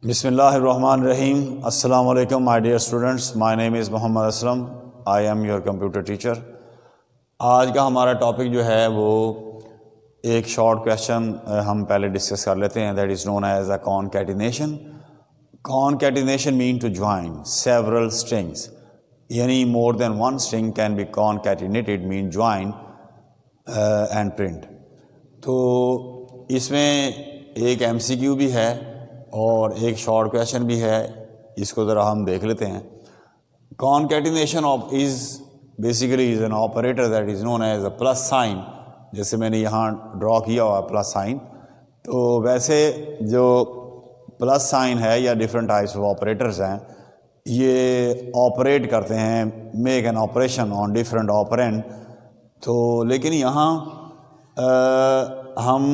بسم اللہ الرحمن الرحیم. السلام علیکم my dear students. My name is Muhammad Aslam. I am your computer teacher. آج کا ہمارا ٹاپک جو ہے وہ ایک شارٹ کویشچن ہم پہلے ڈسکس کر لیتے ہیں. That is known as a concatenation. Concatenation means to join several strings, یعنی more than one string can be concatenated means join and print. تو اس میں ایک ایم سی کیو بھی ہے اور ایک شارٹ کویشچن بھی ہے. اس کو ذرا ہم دیکھ لیتے ہیں. Concatenation is basically is an operator that is known as a plus sign. جیسے میں نے یہاں ڈرا کیا ہوا پلس سائن. تو ویسے جو پلس سائن ہے یا ڈفرینٹ ٹائپس آف آپریٹرز ہیں، یہ آپریٹ کرتے ہیں، make an operation on different operand. تو لیکن یہاں ہم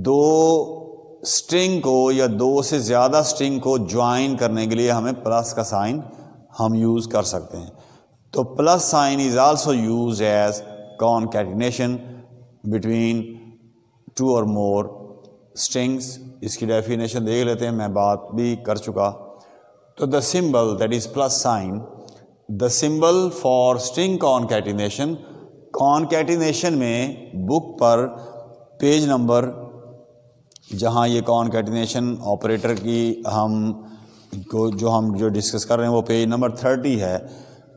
دو اسٹرنگ کو یا دو سے زیادہ اسٹرنگ کو جوائن کرنے کے لیے ہمیں پلس کا سائن ہم یوز کر سکتے ہیں. تو plus sign is also use as concatenation between two اور مور اسٹرنگس. اس کی ڈیفینیشن دیکھ لیتے ہیں، میں بات بھی کر چکا. تو the symbol that is plus sign, the symbol for string concatenation. Concatenation میں بک پر پیج نمبر، جہاں یہ کانکیٹینیشن آپریٹر کی ہم جو ڈسکس کر رہے ہیں وہ پیج نمبر 30 ہے.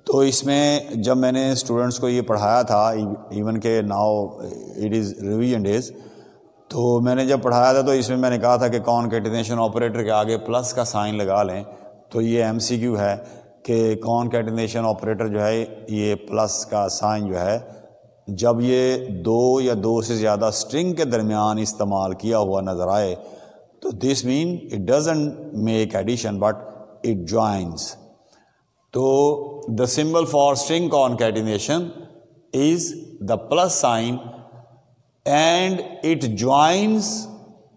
تو اس میں جب میں نے اسٹوڈنٹس کو یہ پڑھایا تھا، ایون کہ now it is revision days, تو میں نے جب پڑھایا تھا تو اس میں میں نے کہا تھا کہ کانکیٹینیشن آپریٹر کے آگے پلس کا سائن لگا لیں. تو یہ ایم سی کیو ہے کہ کانکیٹینیشن آپریٹر جو ہے یہ پلس کا سائن جو ہے جب یہ دو یا دو سے زیادہ اسٹرنگ کے درمیان استعمال کیا ہوا نظر آئے تو this means it doesn't make addition but it joins. تو the symbol for string concatenation is the plus sign and it joins,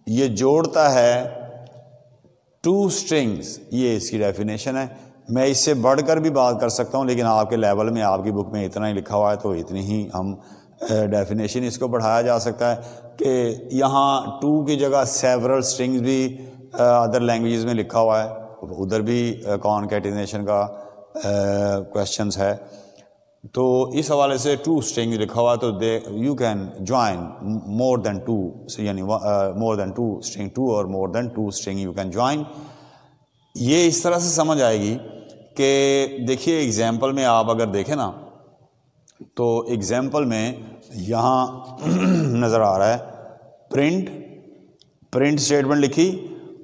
یہ جوڑتا ہے ٹو اسٹرنگس. یہ اس کی ڈیفینیشن ہے. میں اس سے بڑھ کر بھی بات کر سکتا ہوں، لیکن آپ کے لیول میں آپ کی بک میں اتنا ہی لکھا ہوا ہے تو اتنی ہی ہم ڈیفینیشن اس کو بڑھایا جا سکتا ہے کہ یہاں ٹو کی جگہ سیورل اسٹرنگز بھی ادر لینگویجز میں لکھا ہوا ہے. ادھر بھی کانکیٹینیشن کا کویشچنس ہے. تو اس حوالے سے ٹو اسٹرنگ لکھا ہوا ہے تو you can join more than two, یعنی more than two string, two اور more than two string you can join. یہ اس طرح سے سمجھ آئے گی کہ دیکھیے ایگزامپل میں آپ اگر دیکھیں نا تو ایگزامپل میں یہاں نظر آ رہا ہے پرنٹ اسٹیٹمنٹ لکھی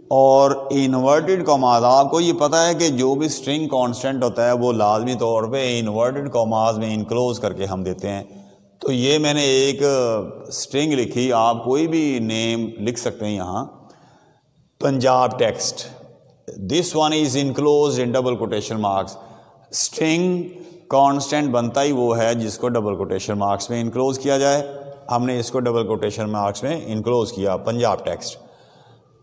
اور انورٹڈ کاماز. آپ کو یہ پتہ ہے کہ جو بھی اسٹرنگ کانسٹنٹ ہوتا ہے وہ لازمی طور پہ انورٹڈ کاماز میں انکلوز کر کے ہم دیتے ہیں. تو یہ میں نے ایک اسٹرنگ لکھی، آپ کوئی بھی نیم لکھ سکتے ہیں یہاں. Punjab text, this one is enclosed in double quotation marks. String constant بنتا ہی وہ ہے جس کو ڈبل کوٹیشن مارکس میں انکلوز کیا جائے. ہم نے اس کو ڈبل کوٹیشن مارکس میں انکلوز کیا، پنجاب ٹیکسٹ.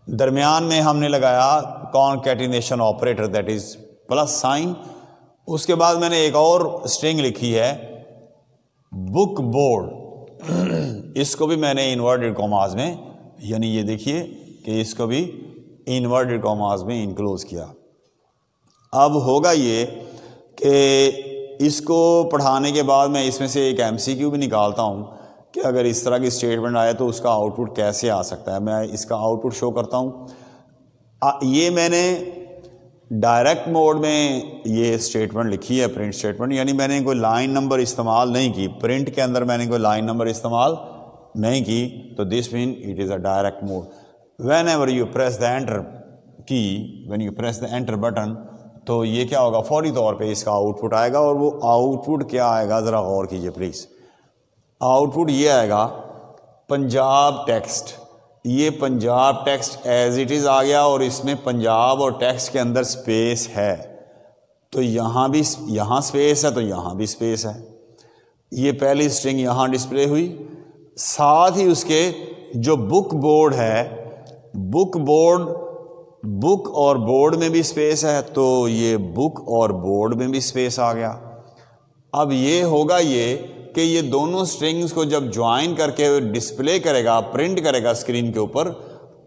درمیان میں ہم نے لگایا concatenation operator that is plus sign. اس کے بعد میں نے ایک اور اسٹرنگ لکھی ہے بک بورڈ. اس کو بھی میں نے انورٹڈ کاماز میں، یعنی یہ دیکھیے کہ اس کو بھی انورٹڈ کاماز میں انکلوز کیا. اب ہوگا یہ کہ اس کو پڑھانے کے بعد میں اس میں سے ایک ایم سی کیو بھی نکالتا ہوں کہ اگر اس طرح کی اسٹیٹمنٹ آئے تو اس کا آؤٹ پٹ کیسے آ سکتا ہے. میں اس کا آؤٹ پٹ شو کرتا ہوں. یہ میں نے ڈائریکٹ موڈ میں یہ اسٹیٹمنٹ لکھی ہے، پرنٹ اسٹیٹمنٹ، یعنی میں نے کوئی لائن نمبر استعمال نہیں کی. پرنٹ کے اندر میں نے کوئی لائن نمبر استعمال نہیں کی. تو this means it is a direct mode. whenever you press the enter key, when you press the enter button، تو یہ کیا ہوگا، فوری طور پہ اس کا آؤٹ پٹ آئے گا. اور وہ آؤٹ پٹ کیا آئے گا ذرا غور کیجئے پلیز. آؤٹ پٹ یہ آئے گا پنجاب ٹیکسٹ. یہ Punjab text as it is آ گیا اور اس میں پنجاب اور ٹیکسٹ کے اندر سپیس ہے. تو یہاں بھی یہاں سپیس ہے تو یہاں بھی سپیس ہے. یہ پہلی اسٹرنگ یہاں ڈسپلے ہوئی. ساتھ ہی اس کے جو بک بورڈ ہے، بک بورڈ، بک اور بورڈ میں بھی سپیس ہے تو یہ بک اور بورڈ میں بھی سپیس آ گیا. اب یہ ہوگا یہ کہ یہ دونوں سٹرنگز کو جب جوائن کر کے ڈسپلے کرے گا، پرنٹ کرے گا اسکرین کے اوپر،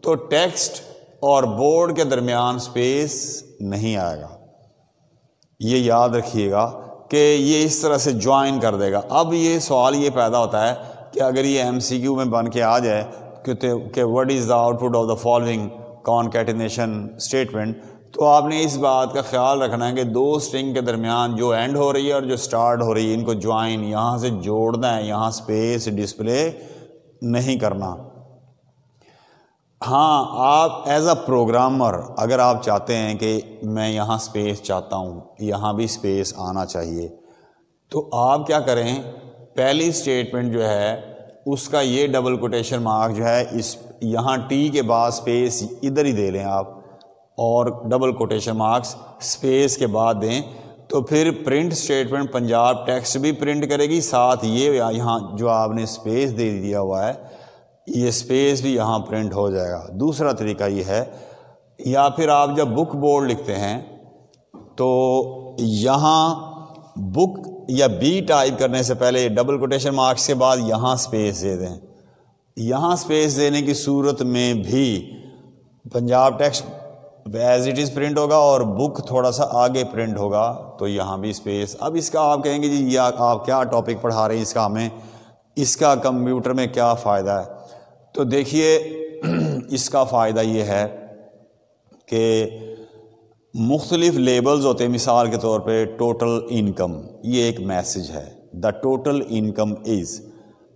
تو ٹیکسٹ اور بورڈ کے درمیان اسپیس نہیں آئے گا. یہ یاد رکھیے گا کہ یہ اس طرح سے جوائن کر دے گا. اب یہ سوال یہ پیدا ہوتا ہے کہ اگر یہ MCQ میں بن کے آ جائے کہ what is the out put of the following concatenation statement, تو آپ نے اس بات کا خیال رکھنا ہے کہ دو اسٹرنگ کے درمیان جو اینڈ ہو رہی ہے اور جو اسٹارٹ ہو رہی ہے ان کو جوائن یہاں سے جوڑنا ہے, یہاں اسپیس ڈسپلے نہیں کرنا. ہاں, آپ ایز اے پروگرامر اگر آپ چاہتے ہیں کہ میں یہاں اسپیس چاہتا ہوں, یہاں بھی اسپیس آنا چاہیے, تو آپ کیا کریں, پہلی اسٹیٹمنٹ جو ہے اس کا یہ ڈبل کوٹیشن مارک جو ہے اس یہاں ٹی کے بعد اسپیس ادھر ہی دے لیں آپ, اور ڈبل کوٹیشن مارکس اسپیس کے بعد دیں. تو پھر پرنٹ اسٹیٹمنٹ پنجاب ٹیکسٹ بھی پرنٹ کرے گی, ساتھ یہ یہاں جو آپ نے اسپیس دے دیا ہوا ہے یہ اسپیس بھی یہاں پرنٹ ہو جائے گا. دوسرا طریقہ یہ ہے, یا پھر آپ جب بک بورڈ لکھتے ہیں تو یہاں بک یا بی ٹائپ کرنے سے پہلے ڈبل کوٹیشن مارکس کے بعد یہاں اسپیس دے دیں. یہاں اسپیس دینے کی صورت میں بھی Punjab text as it is print ہوگا اور بک تھوڑا سا آگے پرنٹ ہوگا, تو یہاں بھی اسپیس. اب اس کا آپ کہیں گے جی یہ آپ کیا ٹاپک پڑھا رہے ہیں, اس کا ہمیں اس کا کمپیوٹر میں کیا فائدہ ہے. تو دیکھیے اس کا فائدہ یہ ہے کہ مختلف لیبلز ہوتے ہیں. مثال کے طور پہ ٹوٹل انکم, یہ ایک میسج ہے, the total income is,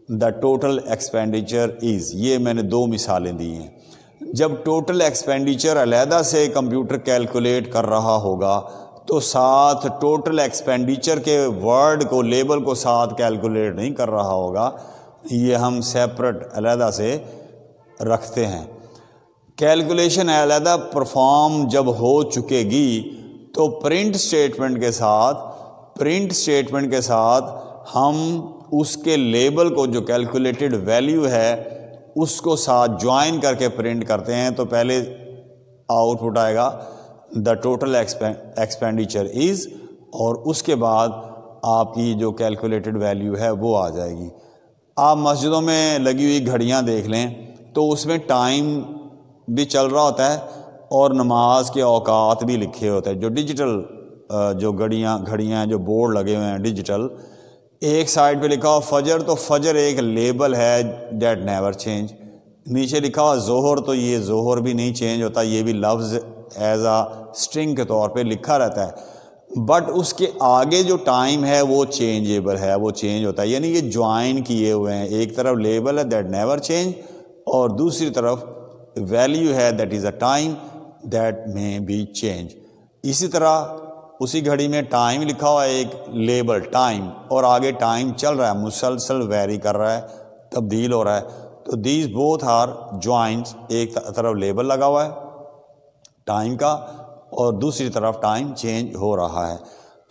the total expenditure is. یہ میں نے دو مثالیں دی ہیں. جب ٹوٹل ایکسپینڈیچر علیحدہ سے کمپیوٹر کیلکولیٹ کر رہا ہوگا تو ساتھ ٹوٹل ایکسپینڈیچر کے ورڈ کو, لیبل کو ساتھ کیلکولیٹ نہیں کر رہا ہوگا, یہ ہم سیپریٹ علیحدہ سے رکھتے ہیں. کیلکولیشن علیحدہ پرفارم جب ہو چکے گی تو پرنٹ اسٹیٹمنٹ کے ساتھ ہم اس کے لیبل کو جو کیلکولیٹڈ ویلیو ہے اس کو ساتھ جوائن کر کے پرنٹ کرتے ہیں. تو پہلے آؤٹ پٹ آئے گا دا ٹوٹل ایکسپینڈیچر از, اور اس کے بعد آپ کی جو کیلکولیٹڈ ویلیو ہے وہ آ جائے گی. آپ مسجدوں میں لگی ہوئی گھڑیاں دیکھ لیں تو اس میں ٹائم بھی چل رہا ہوتا ہے اور نماز کے اوقات بھی لکھے ہوتے ہیں. جو ڈیجیٹل جو گھڑیاں ہیں, جو بورڈ لگے ہوئے ہیں ڈیجیٹل, ایک سائڈ پہ لکھا ہوا فجر, تو فجر ایک لیبل ہے دیٹ نیور چینج. نیچے لکھا ہوا ظہر, تو یہ ظہر بھی نہیں چینج ہوتا, یہ بھی لفظ ایز اے اسٹرنگ کے طور پہ لکھا رہتا ہے. بٹ اس کے آگے جو ٹائم ہے وہ چینجیبل ہے, وہ چینج ہوتا ہے. یعنی یہ جوائن کیے ہوئے ہیں, ایک طرف لیبل ہے دیٹ نیور چینج اور دوسری طرف ویلیو ہے that is a time that میں بی چینج. اسی طرح اسی گھڑی میں ٹائم لکھا ہوا ہے, ایک لیبل ٹائم, اور آگے ٹائم چل رہا ہے, مسلسل ویری کر رہا ہے, تبدیل ہو رہا ہے. تو دیز بوتھ آر جوائنس, ایک طرف لیبل لگا ہوا ہے ٹائم کا اور دوسری طرف ٹائم چینج ہو رہا ہے.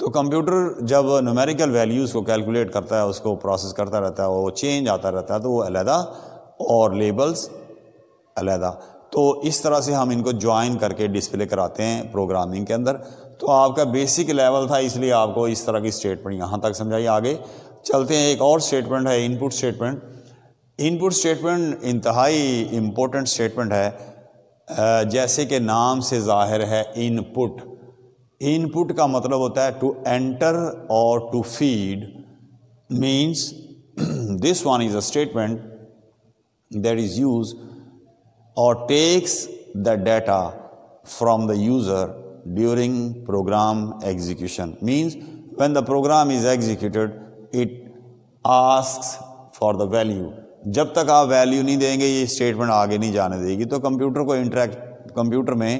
تو کمپیوٹر جب نومیریکل ویلیوز کو کیلکولیٹ کرتا ہے, اس کو پروسیس کرتا رہتا ہے, وہ چینج آتا رہتا ہے, تو وہ علیحدہ اور لیبلز علیحدہ. تو اس طرح سے ہم ان کو جوائن کر کے ڈسپلے کراتے ہیں پروگرامنگ کے اندر. تو آپ کا بیسک لیول تھا, اس لیے آپ کو اس طرح کی اسٹیٹمنٹ یہاں تک سمجھائی. آگے چلتے ہیں, ایک اور اسٹیٹمنٹ ہے ان پٹ اسٹیٹمنٹ. ان پٹ اسٹیٹمنٹ انتہائی امپورٹنٹ اسٹیٹمنٹ ہے. جیسے کہ نام سے ظاہر ہے ان پٹ. ان پٹ کا مطلب ہوتا ہے to enter or to feed. Means this one is a statement that is use or takes the data from the user during program execution. Means when the program is executed, it asks for the value. جب تک آپ value نہیں دیں گے یہ statement آگے نہیں جانے دے گی. تو کمپیوٹر میں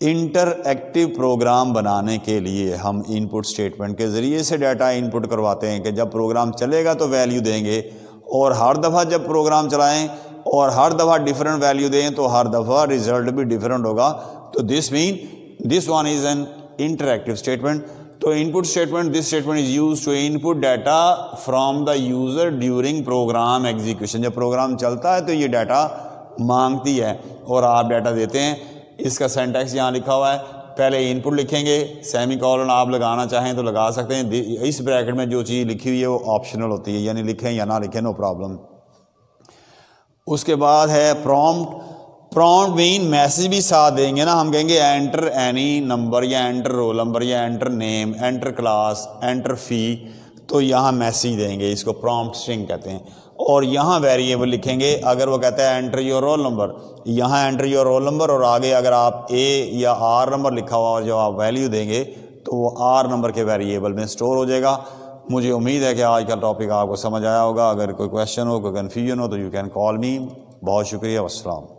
انٹر ایکٹیو پروگرام بنانے کے لیے ہم ان پٹ اسٹیٹمنٹ کے ذریعے سے ڈیٹا ان پٹ کرواتے ہیں کہ جب پروگرام چلے گا تو ویلیو دیں گے, اور ہر دفعہ جب پروگرام چلائیں اور ہر دفعہ ڈفرینٹ ویلیو دیں تو ہر دفعہ ریزلٹ بھی ڈفرینٹ ہوگا. تو this one is an interactive statement. تو input statement, this statement is use to input data from the user during program execution. جب پروگرام چلتا ہے تو یہ ڈیٹا مانگتی ہے اور آپ ڈیٹا دیتے ہیں. اس کا سینٹیکس یہاں لکھا ہوا ہے, پہلے ان پٹ لکھیں گے, سیمی کولن آپ لگانا چاہیں تو لگا سکتے ہیں. اس بریکٹ میں جو چیز لکھی ہوئی ہے وہ آپشنل ہوتی ہے, یعنی لکھیں یا نہ لکھیں نو پرابلم. اس کے بعد ہے پرومپٹ. prompt mean میسج بھی ساتھ دیں گے نا, ہم کہیں گے enter any number یا enter roll number یا enter name, enter class, enter fee, تو یہاں میسج دیں گے, اس کو prompt string کہتے ہیں. اور یہاں ویریبل لکھیں گے, اگر وہ کہتا ہے enter your roll number, یہاں enter your roll number, اور آگے اگر آپ A یا R نمبر لکھا ہوا اور جو آپ ویلیو دیں گے تو وہ R نمبر کے ویریبل میں اسٹور ہو جائے گا. مجھے امید ہے کہ آج کا ٹاپک آپ کو سمجھ آیا ہوگا. اگر کوئی کویشچن ہو, کوئی کنفیوژن ہو تو یو کین کال می. بہت شکریہ, والسلام.